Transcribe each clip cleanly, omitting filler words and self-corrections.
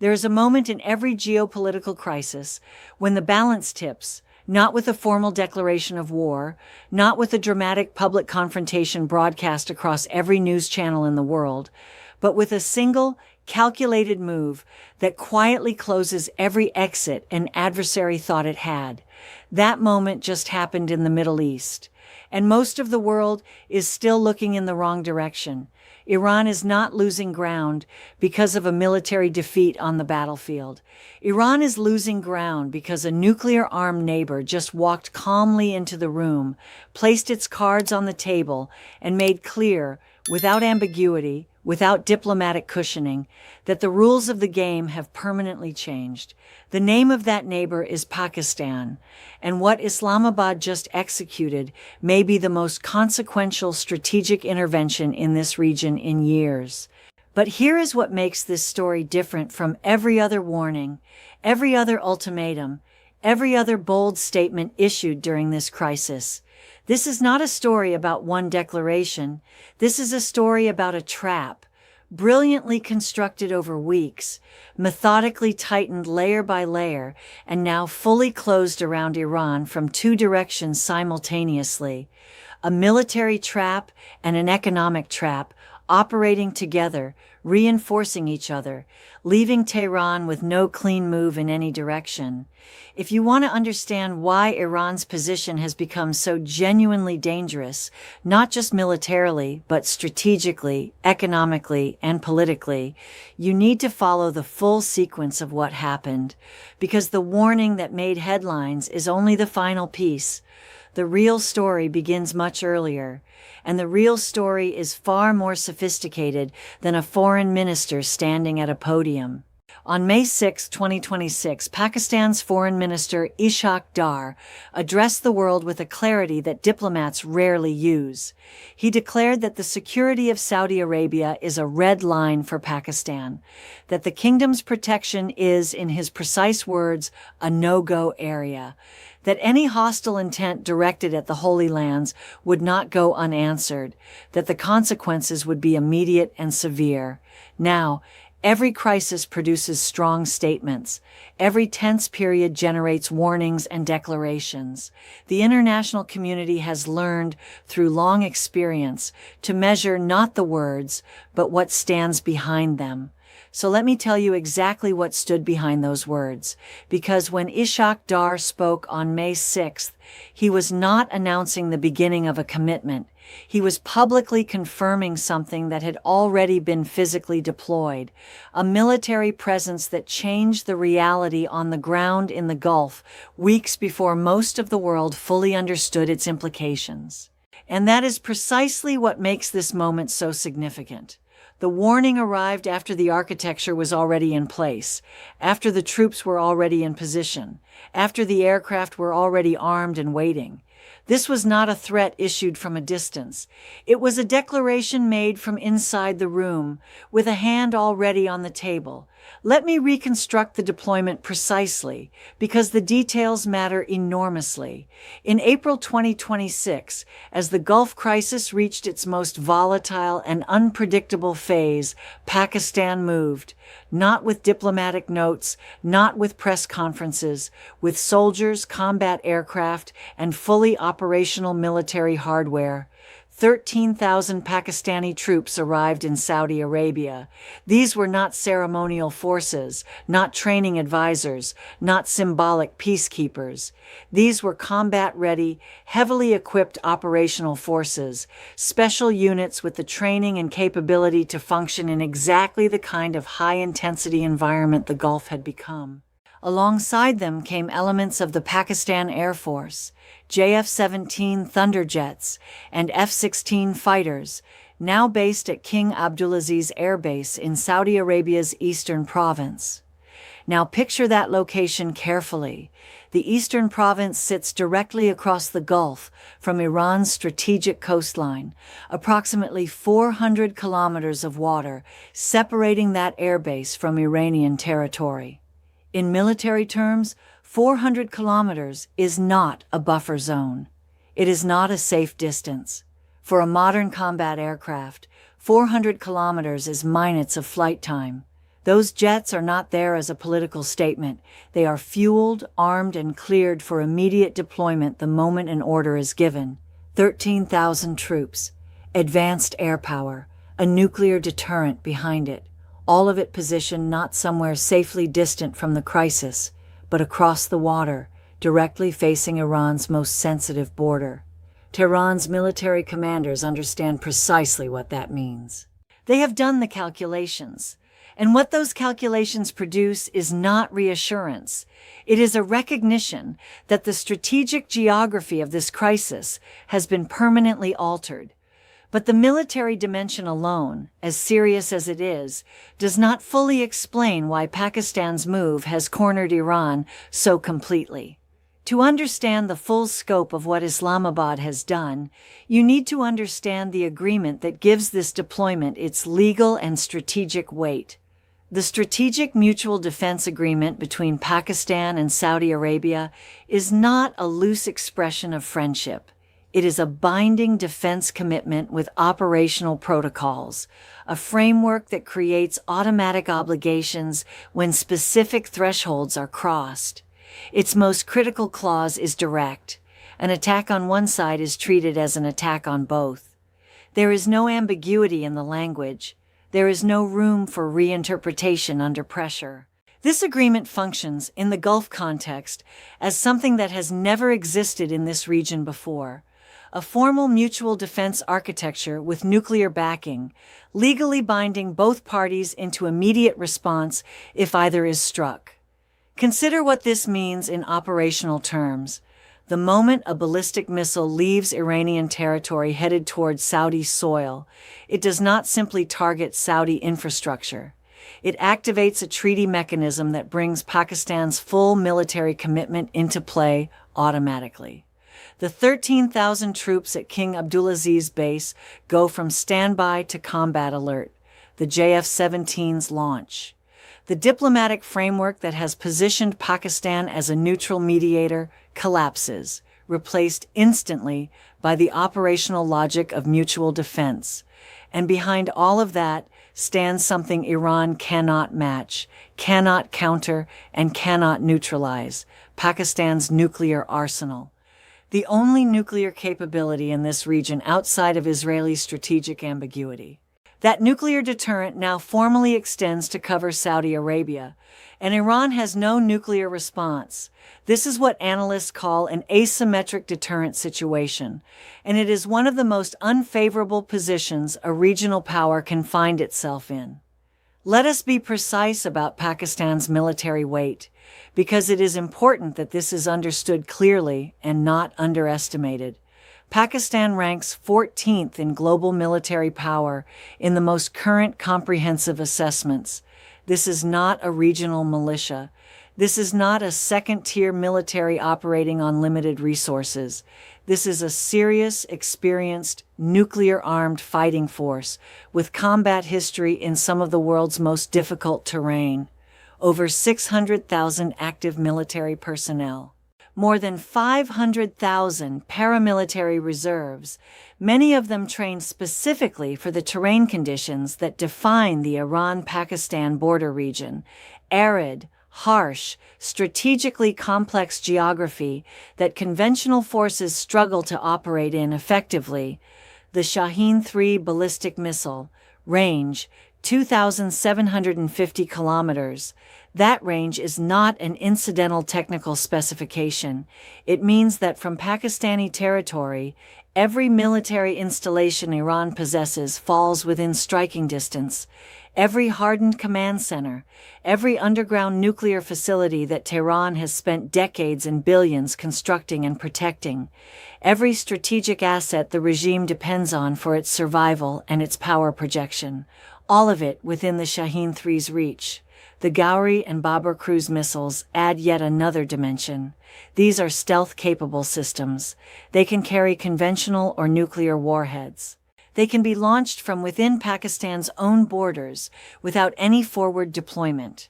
There is a moment in every geopolitical crisis when the balance tips, not with a formal declaration of war, not with a dramatic public confrontation broadcast across every news channel in the world, but with a single, calculated move that quietly closes every exit an adversary thought it had. That moment just happened in the Middle East, and most of the world is still looking in the wrong direction. Iran is not losing ground because of a military defeat on the battlefield. Iran is losing ground because a nuclear-armed neighbor just walked calmly into the room, placed its cards on the table, and made clear, without ambiguity, without diplomatic cushioning, that the rules of the game have permanently changed. The name of that neighbor is Pakistan, and what Islamabad just executed may be the most consequential strategic intervention in this region in years. But here is what makes this story different from every other warning, every other ultimatum, every other bold statement issued during this crisis. This is not a story about one declaration. This is a story about a trap, brilliantly constructed over weeks, methodically tightened layer by layer, and now fully closed around Iran from two directions simultaneously. A military trap and an economic trap operating together, reinforcing each other, leaving Tehran with no clean move in any direction. If you want to understand why Iran's position has become so genuinely dangerous, not just militarily, but strategically, economically, and politically, you need to follow the full sequence of what happened, because the warning that made headlines is only the final piece. The real story begins much earlier, and the real story is far more sophisticated than a foreign minister standing at a podium. On May 6, 2026, Pakistan's Foreign Minister Ishaq Dar addressed the world with a clarity that diplomats rarely use. He declared that the security of Saudi Arabia is a red line for Pakistan, that the kingdom's protection is, in his precise words, a no-go area, that any hostile intent directed at the Holy Lands would not go unanswered, that the consequences would be immediate and severe. Now, every crisis produces strong statements. Every tense period generates warnings and declarations. The international community has learned, through long experience, to measure not the words, but what stands behind them. So let me tell you exactly what stood behind those words, because when Ishaq Dar spoke on May 6th, he was not announcing the beginning of a commitment. He was publicly confirming something that had already been physically deployed, a military presence that changed the reality on the ground in the Gulf weeks before most of the world fully understood its implications. And that is precisely what makes this moment so significant. The warning arrived after the architecture was already in place, after the troops were already in position, after the aircraft were already armed and waiting. This was not a threat issued from a distance. It was a declaration made from inside the room, with a hand already on the table. Let me reconstruct the deployment precisely, because the details matter enormously. In April 2026, as the Gulf crisis reached its most volatile and unpredictable phase, Pakistan moved, not with diplomatic notes, not with press conferences, with soldiers, combat aircraft, and fully operational military hardware. 13,000 Pakistani troops arrived in Saudi Arabia. These were not ceremonial forces, not training advisors, not symbolic peacekeepers. These were combat-ready, heavily equipped operational forces, special units with the training and capability to function in exactly the kind of high-intensity environment the Gulf had become. Alongside them came elements of the Pakistan Air Force, JF-17 Thunderjets, and F-16 fighters, now based at King Abdulaziz Air Base in Saudi Arabia's eastern province. Now picture that location carefully. The eastern province sits directly across the Gulf from Iran's strategic coastline, approximately 400 kilometers of water separating that airbase from Iranian territory. In military terms, 400 kilometers is not a buffer zone. It is not a safe distance. For a modern combat aircraft, 400 kilometers is minutes of flight time. Those jets are not there as a political statement. They are fueled, armed, and cleared for immediate deployment the moment an order is given. 13,000 troops, advanced air power, a nuclear deterrent behind it, all of it positioned not somewhere safely distant from the crisis, but across the water, directly facing Iran's most sensitive border. Tehran's military commanders understand precisely what that means. They have done the calculations. And what those calculations produce is not reassurance. It is a recognition that the strategic geography of this crisis has been permanently altered. But the military dimension alone, as serious as it is, does not fully explain why Pakistan's move has cornered Iran so completely. To understand the full scope of what Islamabad has done, you need to understand the agreement that gives this deployment its legal and strategic weight. The Strategic Mutual Defense Agreement between Pakistan and Saudi Arabia is not a loose expression of friendship. It is a binding defense commitment with operational protocols, a framework that creates automatic obligations when specific thresholds are crossed. Its most critical clause is direct. An attack on one side is treated as an attack on both. There is no ambiguity in the language. There is no room for reinterpretation under pressure. This agreement functions, in the Gulf context, as something that has never existed in this region before. A formal mutual defense architecture with nuclear backing, legally binding both parties into immediate response if either is struck. Consider what this means in operational terms. The moment a ballistic missile leaves Iranian territory headed toward Saudi soil, it does not simply target Saudi infrastructure. It activates a treaty mechanism that brings Pakistan's full military commitment into play automatically. The 13,000 troops at King Abdulaziz base go from standby to combat alert. The JF-17's launch. The diplomatic framework that has positioned Pakistan as a neutral mediator collapses, replaced instantly by the operational logic of mutual defense. And behind all of that stands something Iran cannot match, cannot counter, and cannot neutralize: Pakistan's nuclear arsenal. The only nuclear capability in this region outside of Israeli strategic ambiguity. That nuclear deterrent now formally extends to cover Saudi Arabia, and Iran has no nuclear response. This is what analysts call an asymmetric deterrent situation, and it is one of the most unfavorable positions a regional power can find itself in. Let us be precise about Pakistan's military weight, because it is important that this is understood clearly and not underestimated. Pakistan ranks 14th in global military power in the most current comprehensive assessments. This is not a regional militia. This is not a second-tier military operating on limited resources. This is a serious, experienced, nuclear-armed fighting force with combat history in some of the world's most difficult terrain. Over 600,000 active military personnel. More than 500,000 paramilitary reserves, many of them trained specifically for the terrain conditions that define the Iran-Pakistan border region: arid, harsh, strategically complex geography that conventional forces struggle to operate in effectively. The Shaheen-3 ballistic missile, range 2,750 kilometers. That range is not an incidental technical specification. It means that from Pakistani territory, every military installation Iran possesses falls within striking distance. Every hardened command center, every underground nuclear facility that Tehran has spent decades and billions constructing and protecting, every strategic asset the regime depends on for its survival and its power projection, all of it within the Shaheen-3's reach. The Gauri and Babur cruise missiles add yet another dimension. These are stealth-capable systems. They can carry conventional or nuclear warheads. They can be launched from within Pakistan's own borders without any forward deployment.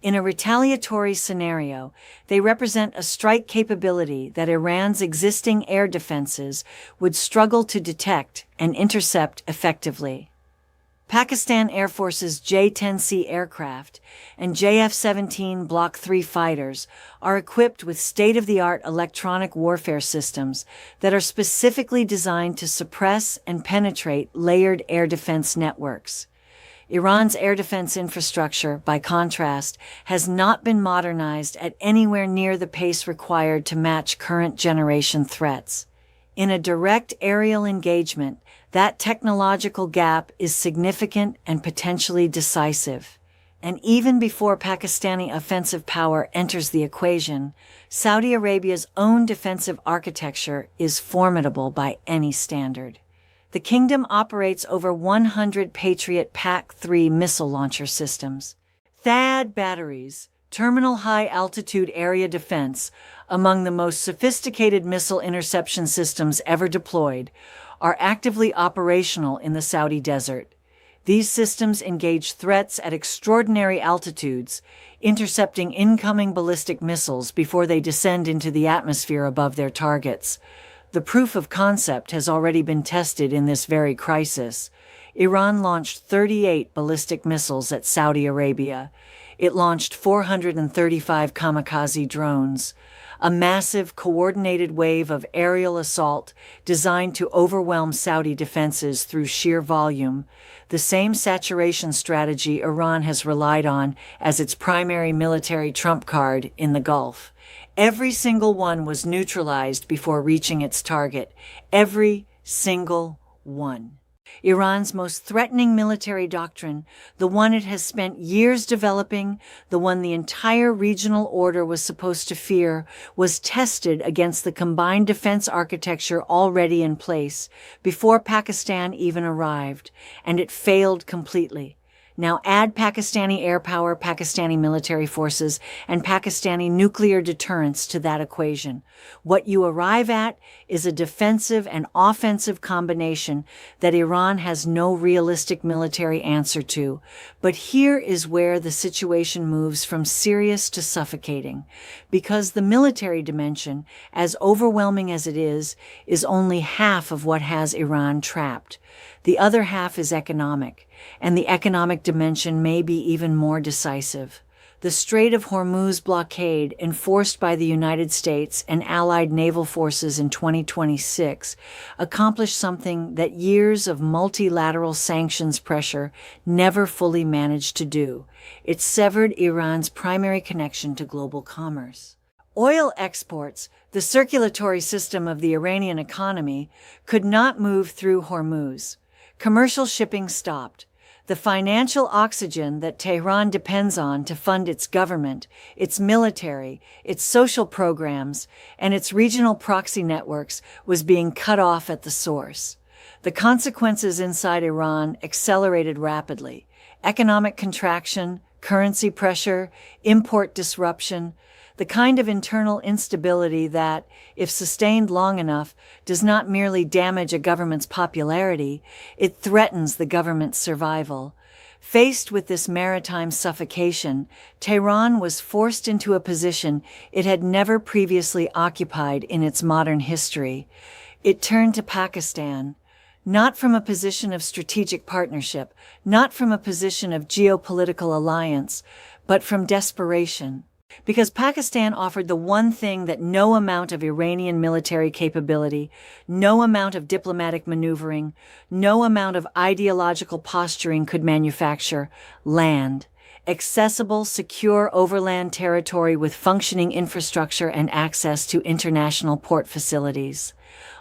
In a retaliatory scenario, they represent a strike capability that Iran's existing air defenses would struggle to detect and intercept effectively. Pakistan Air Force's J-10C aircraft and JF-17 Block 3 fighters are equipped with state-of-the-art electronic warfare systems that are specifically designed to suppress and penetrate layered air defense networks. Iran's air defense infrastructure, by contrast, has not been modernized at anywhere near the pace required to match current generation threats. In a direct aerial engagement, that technological gap is significant and potentially decisive. And even before Pakistani offensive power enters the equation, Saudi Arabia's own defensive architecture is formidable by any standard. The kingdom operates over 100 Patriot PAC-3 missile launcher systems, THAAD batteries, terminal high-altitude area defense, among the most sophisticated missile interception systems ever deployed, are actively operational in the Saudi desert. These systems engage threats at extraordinary altitudes, intercepting incoming ballistic missiles before they descend into the atmosphere above their targets. The proof of concept has already been tested in this very crisis. Iran launched 38 ballistic missiles at Saudi Arabia. It launched 435 kamikaze drones, a massive coordinated wave of aerial assault designed to overwhelm Saudi defenses through sheer volume, the same saturation strategy Iran has relied on as its primary military trump card in the Gulf. Every single one was neutralized before reaching its target. Every single one. Iran's most threatening military doctrine, the one it has spent years developing, the one the entire regional order was supposed to fear, was tested against the combined defense architecture already in place before Pakistan even arrived, and it failed completely. Now add Pakistani air power, Pakistani military forces, and Pakistani nuclear deterrence to that equation. What you arrive at is a defensive and offensive combination that Iran has no realistic military answer to. But here is where the situation moves from serious to suffocating, because the military dimension, as overwhelming as it is only half of what has Iran trapped. The other half is economic, and the economic dimension may be even more decisive. The Strait of Hormuz blockade, enforced by the United States and allied naval forces in 2026, accomplished something that years of multilateral sanctions pressure never fully managed to do. It severed Iran's primary connection to global commerce. Oil exports, the circulatory system of the Iranian economy, could not move through Hormuz. Commercial shipping stopped. The financial oxygen that Tehran depends on to fund its government, its military, its social programs, and its regional proxy networks was being cut off at the source. The consequences inside Iran accelerated rapidly. Economic contraction, currency pressure, import disruption, the kind of internal instability that, if sustained long enough, does not merely damage a government's popularity, it threatens the government's survival. Faced with this maritime suffocation, Tehran was forced into a position it had never previously occupied in its modern history. It turned to Pakistan, not from a position of strategic partnership, not from a position of geopolitical alliance, but from desperation. Because Pakistan offered the one thing that no amount of Iranian military capability, no amount of diplomatic maneuvering, no amount of ideological posturing could manufacture: land. Accessible, secure overland territory with functioning infrastructure and access to international port facilities.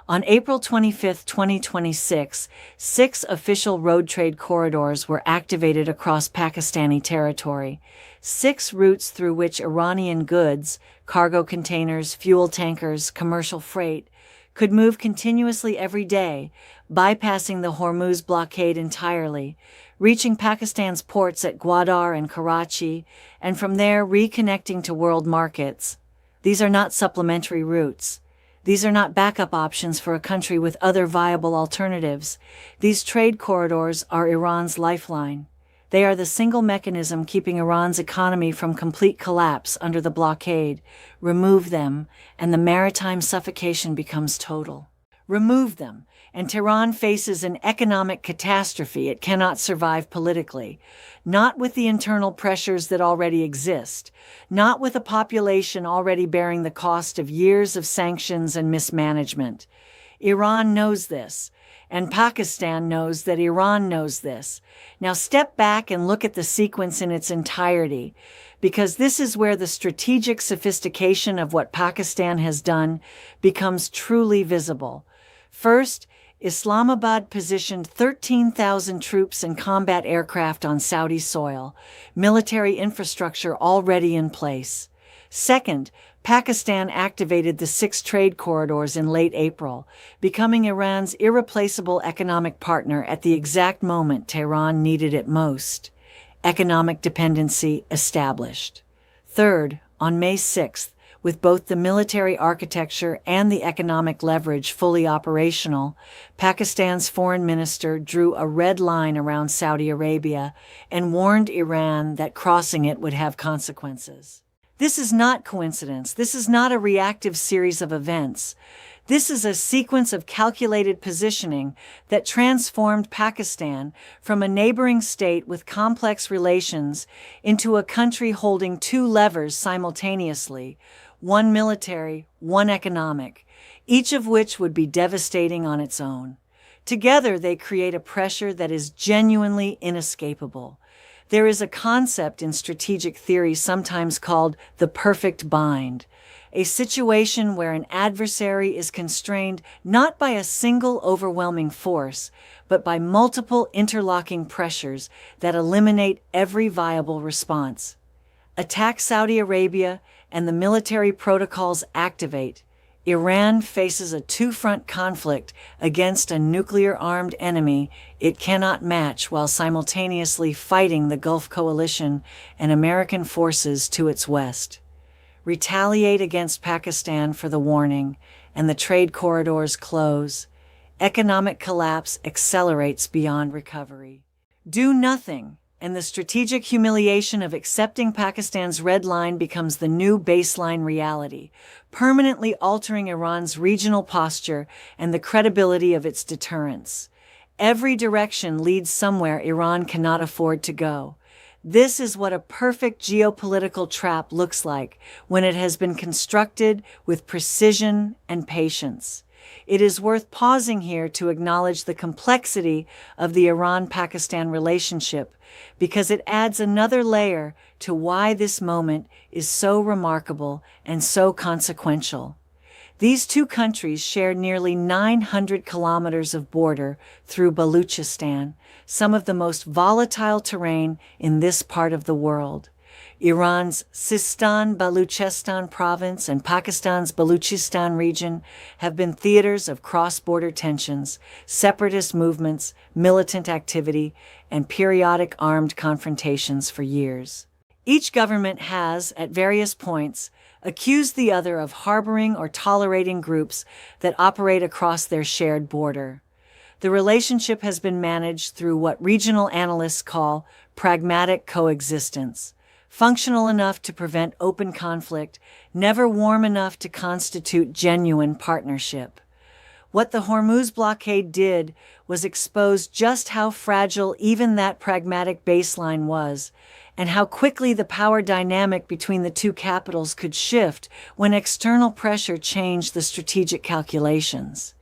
On April 25, 2026, 6 official road trade corridors were activated across Pakistani territory. 6 routes through which Iranian goods, cargo containers, fuel tankers, commercial freight, could move continuously every day, bypassing the Hormuz blockade entirely, reaching Pakistan's ports at Gwadar and Karachi, and from there reconnecting to world markets. These are not supplementary routes. These are not backup options for a country with other viable alternatives. These trade corridors are Iran's lifeline. They are the single mechanism keeping Iran's economy from complete collapse under the blockade. Remove them, and the maritime suffocation becomes total. Remove them, and Tehran faces an economic catastrophe it cannot survive politically, not with the internal pressures that already exist, not with a population already bearing the cost of years of sanctions and mismanagement. Iran knows this, and Pakistan knows that Iran knows this. Now step back and look at the sequence in its entirety, because this is where the strategic sophistication of what Pakistan has done becomes truly visible. First, Islamabad positioned 13,000 troops and combat aircraft on Saudi soil, military infrastructure already in place. Second, Pakistan activated the 6 trade corridors in late April, becoming Iran's irreplaceable economic partner at the exact moment Tehran needed it most. Economic dependency established. Third, on May 6th, with both the military architecture and the economic leverage fully operational, Pakistan's foreign minister drew a red line around Saudi Arabia and warned Iran that crossing it would have consequences. This is not coincidence. This is not a reactive series of events. This is a sequence of calculated positioning that transformed Pakistan from a neighboring state with complex relations into a country holding 2 levers simultaneously, one military, one economic, each of which would be devastating on its own. Together, they create a pressure that is genuinely inescapable. There is a concept in strategic theory sometimes called the perfect bind, a situation where an adversary is constrained not by a single overwhelming force, but by multiple interlocking pressures that eliminate every viable response. Attack Saudi Arabia, and the military protocols activate. Iran faces a 2-front conflict against a nuclear-armed enemy it cannot match while simultaneously fighting the Gulf Coalition and American forces to its west. Retaliate against Pakistan for the warning, and the trade corridors close. Economic collapse accelerates beyond recovery. Do nothing, and the strategic humiliation of accepting Pakistan's red line becomes the new baseline reality, permanently altering Iran's regional posture and the credibility of its deterrence. Every direction leads somewhere Iran cannot afford to go. This is what a perfect geopolitical trap looks like when it has been constructed with precision and patience. It is worth pausing here to acknowledge the complexity of the Iran-Pakistan relationship, because it adds another layer to why this moment is so remarkable and so consequential. These 2 countries share nearly 900 kilometers of border through Baluchistan, some of the most volatile terrain in this part of the world. Iran's Sistan-Baluchistan province and Pakistan's Baluchistan region have been theaters of cross-border tensions, separatist movements, militant activity, and periodic armed confrontations for years. Each government has, at various points, accused the other of harboring or tolerating groups that operate across their shared border. The relationship has been managed through what regional analysts call pragmatic coexistence, functional enough to prevent open conflict, never warm enough to constitute genuine partnership. What the Hormuz blockade did was expose just how fragile even that pragmatic baseline was, and how quickly the power dynamic between the 2 capitals could shift when external pressure changed the strategic calculations.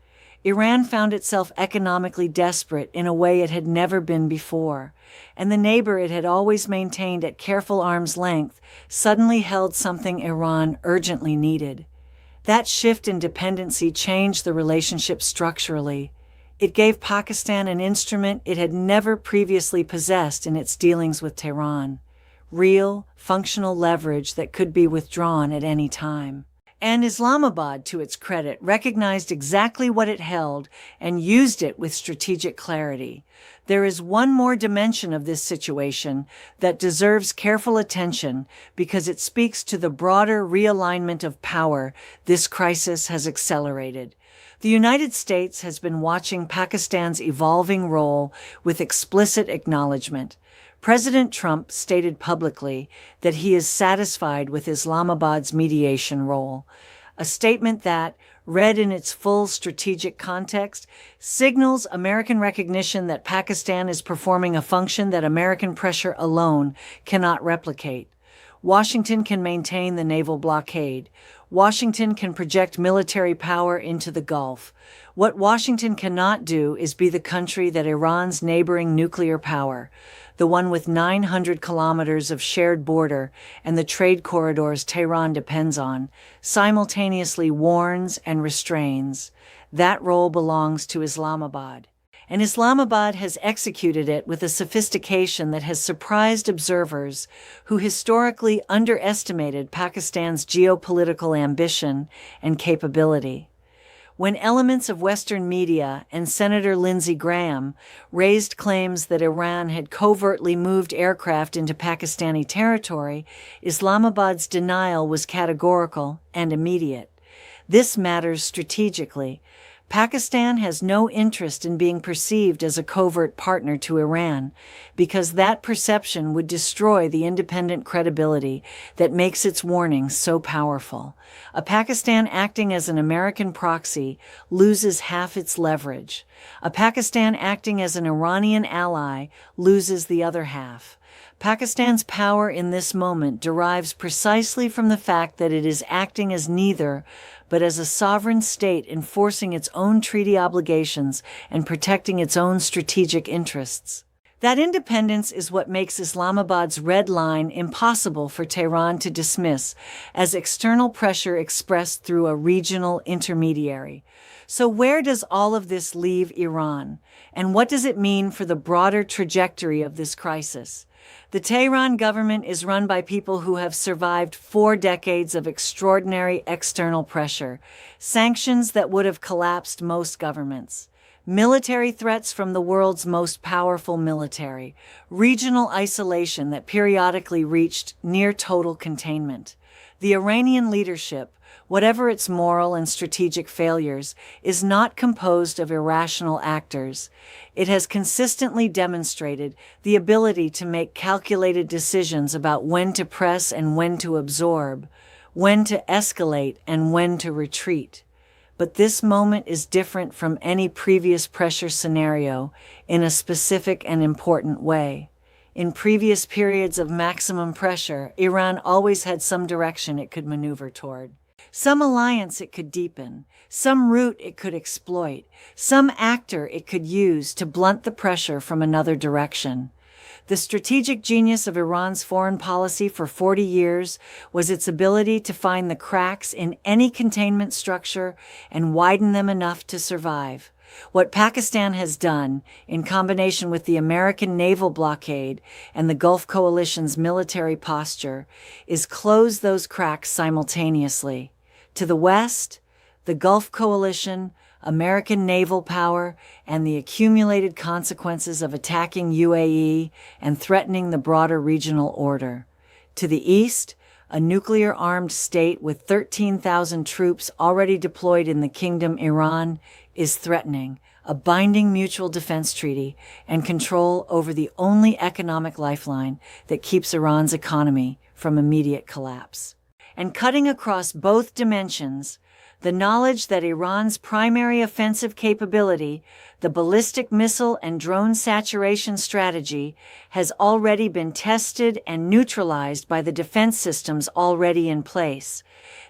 Iran found itself economically desperate in a way it had never been before, and the neighbor it had always maintained at careful arm's length suddenly held something Iran urgently needed. That shift in dependency changed the relationship structurally. It gave Pakistan an instrument it had never previously possessed in its dealings with Tehran: real, functional leverage that could be withdrawn at any time. And Islamabad, to its credit, recognized exactly what it held and used it with strategic clarity. There is one more dimension of this situation that deserves careful attention because it speaks to the broader realignment of power this crisis has accelerated. The United States has been watching Pakistan's evolving role with explicit acknowledgement. President Trump stated publicly that he is satisfied with Islamabad's mediation role. a statement that, read in its full strategic context, signals American recognition that Pakistan is performing a function that American pressure alone cannot replicate. Washington can maintain the naval blockade. Washington can project military power into the Gulf. What Washington cannot do is be the country that Iran's neighboring nuclear power, the one with 900 kilometers of shared border and the trade corridors Tehran depends on, simultaneously warns and restrains. That role belongs to Islamabad. And Islamabad has executed it with a sophistication that has surprised observers who historically underestimated Pakistan's geopolitical ambition and capability. When elements of Western media and Senator Lindsey Graham raised claims that Iran had covertly moved aircraft into Pakistani territory, Islamabad's denial was categorical and immediate. This matters strategically. Pakistan has no interest in being perceived as a covert partner to Iran, because that perception would destroy the independent credibility that makes its warnings so powerful. A Pakistan acting as an American proxy loses half its leverage. A Pakistan acting as an Iranian ally loses the other half. Pakistan's power in this moment derives precisely from the fact that it is acting as neither, but as a sovereign state enforcing its own treaty obligations and protecting its own strategic interests. That independence is what makes Islamabad's red line impossible for Tehran to dismiss as external pressure expressed through a regional intermediary. So where does all of this leave Iran? And what does it mean for the broader trajectory of this crisis? The Tehran government is run by people who have survived 4 decades of extraordinary external pressure, sanctions that would have collapsed most governments, military threats from the world's most powerful military, regional isolation that periodically reached near total containment. The Iranian leadership, whatever its moral and strategic failures, is not composed of irrational actors. It has consistently demonstrated the ability to make calculated decisions about when to press and when to absorb, when to escalate and when to retreat. But this moment is different from any previous pressure scenario in a specific and important way. In previous periods of maximum pressure, Iran always had some direction it could maneuver toward. Some alliance it could deepen, some route it could exploit, some actor it could use to blunt the pressure from another direction. The strategic genius of Iran's foreign policy for 40 years was its ability to find the cracks in any containment structure and widen them enough to survive. What Pakistan has done, in combination with the American naval blockade and the Gulf Coalition's military posture, is close those cracks simultaneously. To the west, the Gulf Coalition, American naval power, and the accumulated consequences of attacking UAE and threatening the broader regional order. To the east, a nuclear-armed state with 13,000 troops already deployed in the Kingdom Iran is threatening a binding mutual defense treaty and control over the only economic lifeline that keeps Iran's economy from immediate collapse. And cutting across both dimensions, the knowledge that Iran's primary offensive capability, the ballistic missile and drone saturation strategy, has already been tested and neutralized by the defense systems already in place.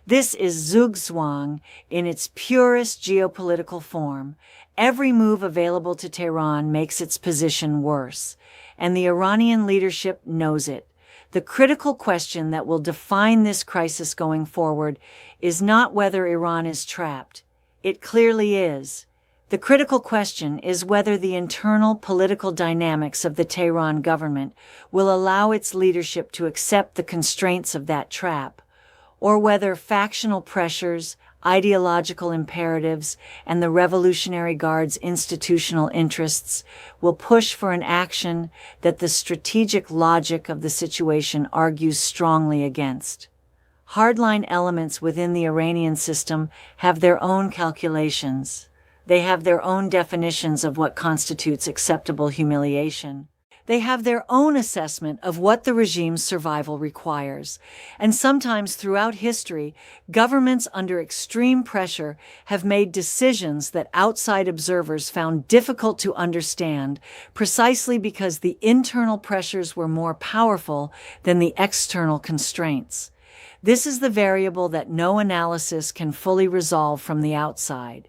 This is Zugzwang in its purest geopolitical form. Every move available to Tehran makes its position worse, and the Iranian leadership knows it. The critical question that will define this crisis going forward is not whether Iran is trapped. It clearly is. The critical question is whether the internal political dynamics of the Tehran government will allow its leadership to accept the constraints of that trap, or whether factional pressures, ideological imperatives, and the Revolutionary Guard's institutional interests will push for an action that the strategic logic of the situation argues strongly against. Hardline elements within the Iranian system have their own calculations. They have their own definitions of what constitutes acceptable humiliation. They have their own assessment of what the regime's survival requires. And sometimes throughout history, governments under extreme pressure have made decisions that outside observers found difficult to understand, precisely because the internal pressures were more powerful than the external constraints. This is the variable that no analysis can fully resolve from the outside.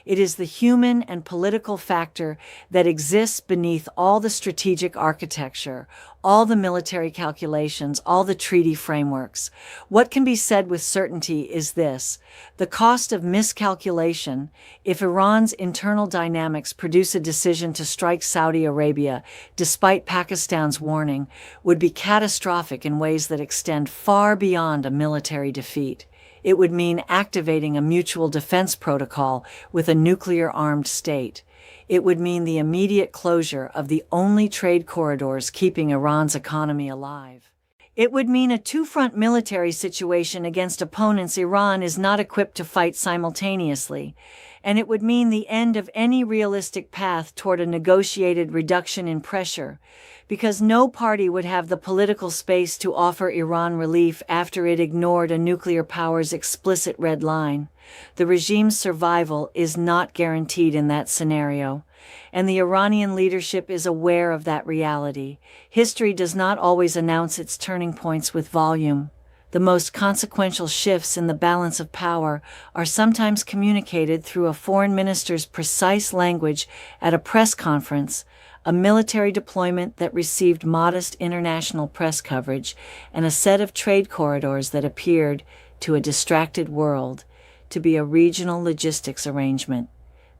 It is the human and political factor that exists beneath all the strategic architecture, all the military calculations, all the treaty frameworks. What can be said with certainty is this: the cost of miscalculation, if Iran's internal dynamics produce a decision to strike Saudi Arabia, despite Pakistan's warning, would be catastrophic in ways that extend far beyond a military defeat. It would mean activating a mutual defense protocol with a nuclear-armed state. It would mean the immediate closure of the only trade corridors keeping Iran's economy alive. It would mean a two-front military situation against opponents Iran is not equipped to fight simultaneously. And it would mean the end of any realistic path toward a negotiated reduction in pressure, because no party would have the political space to offer Iran relief after it ignored a nuclear power's explicit red line. The regime's survival is not guaranteed in that scenario, and the Iranian leadership is aware of that reality. History does not always announce its turning points with volume. The most consequential shifts in the balance of power are sometimes communicated through a foreign minister's precise language at a press conference, a military deployment that received modest international press coverage, and a set of trade corridors that appeared, to a distracted world, to be a regional logistics arrangement.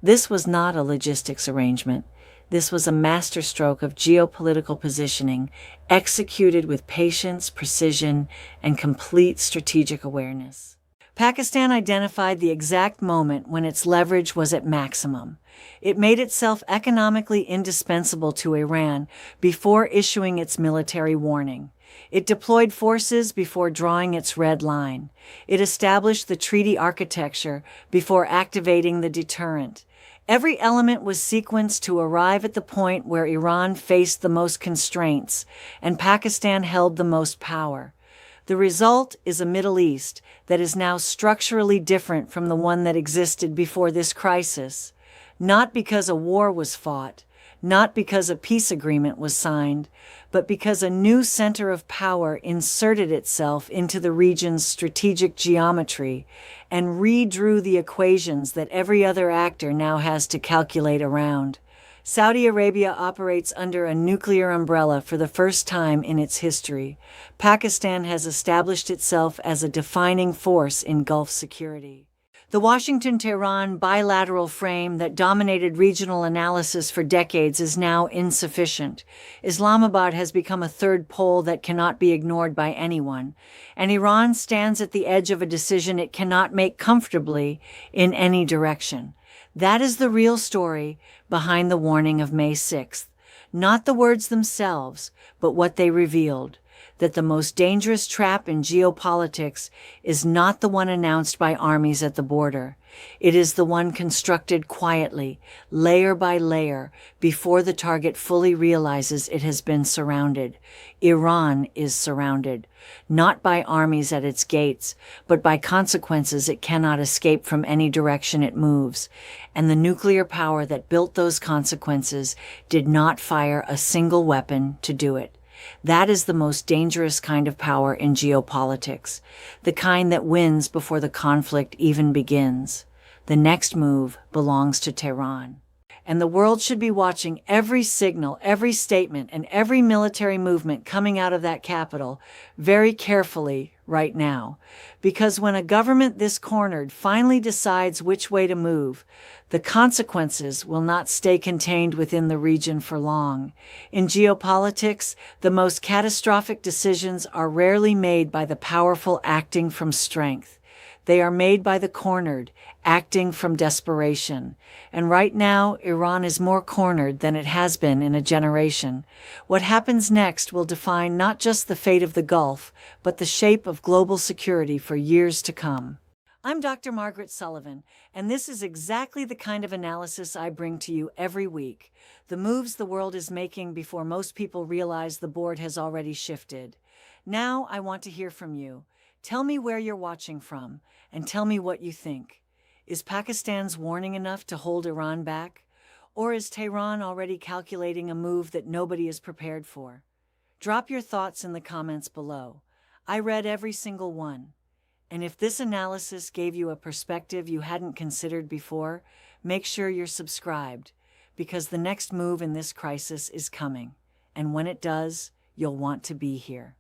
This was not a logistics arrangement. This was a masterstroke of geopolitical positioning, executed with patience, precision, and complete strategic awareness. Pakistan identified the exact moment when its leverage was at maximum. It made itself economically indispensable to Iran before issuing its military warning. It deployed forces before drawing its red line. It established the treaty architecture before activating the deterrent. Every element was sequenced to arrive at the point where Iran faced the most constraints and Pakistan held the most power. The result is a Middle East that is now structurally different from the one that existed before this crisis, not because a war was fought, not because a peace agreement was signed, but because a new center of power inserted itself into the region's strategic geometry and redrew the equations that every other actor now has to calculate around. Saudi Arabia operates under a nuclear umbrella for the first time in its history. Pakistan has established itself as a defining force in Gulf security. The Washington-Tehran bilateral frame that dominated regional analysis for decades is now insufficient. Islamabad has become a third pole that cannot be ignored by anyone, and Iran stands at the edge of a decision it cannot make comfortably in any direction. That is the real story behind the warning of May 6th. Not the words themselves, but what they revealed. That the most dangerous trap in geopolitics is not the one announced by armies at the border. It is the one constructed quietly, layer by layer, before the target fully realizes it has been surrounded. Iran is surrounded, not by armies at its gates, but by consequences it cannot escape from any direction it moves. And the nuclear power that built those consequences did not fire a single weapon to do it. That is the most dangerous kind of power in geopolitics, the kind that wins before the conflict even begins. The next move belongs to Tehran. And the world should be watching every signal, every statement, and every military movement coming out of that capital very carefully right now. Because when a government this cornered finally decides which way to move, the consequences will not stay contained within the region for long. In geopolitics, the most catastrophic decisions are rarely made by the powerful acting from strength. They are made by the cornered, acting from desperation. And right now, Iran is more cornered than it has been in a generation. What happens next will define not just the fate of the Gulf, but the shape of global security for years to come. I'm Dr. Margaret Sullivan, and this is exactly the kind of analysis I bring to you every week. The moves the world is making before most people realize the board has already shifted. Now I want to hear from you. Tell me where you're watching from, and tell me what you think. Is Pakistan's warning enough to hold Iran back? Or is Tehran already calculating a move that nobody is prepared for? Drop your thoughts in the comments below. I read every single one. And if this analysis gave you a perspective you hadn't considered before, make sure you're subscribed, because the next move in this crisis is coming. And when it does, you'll want to be here.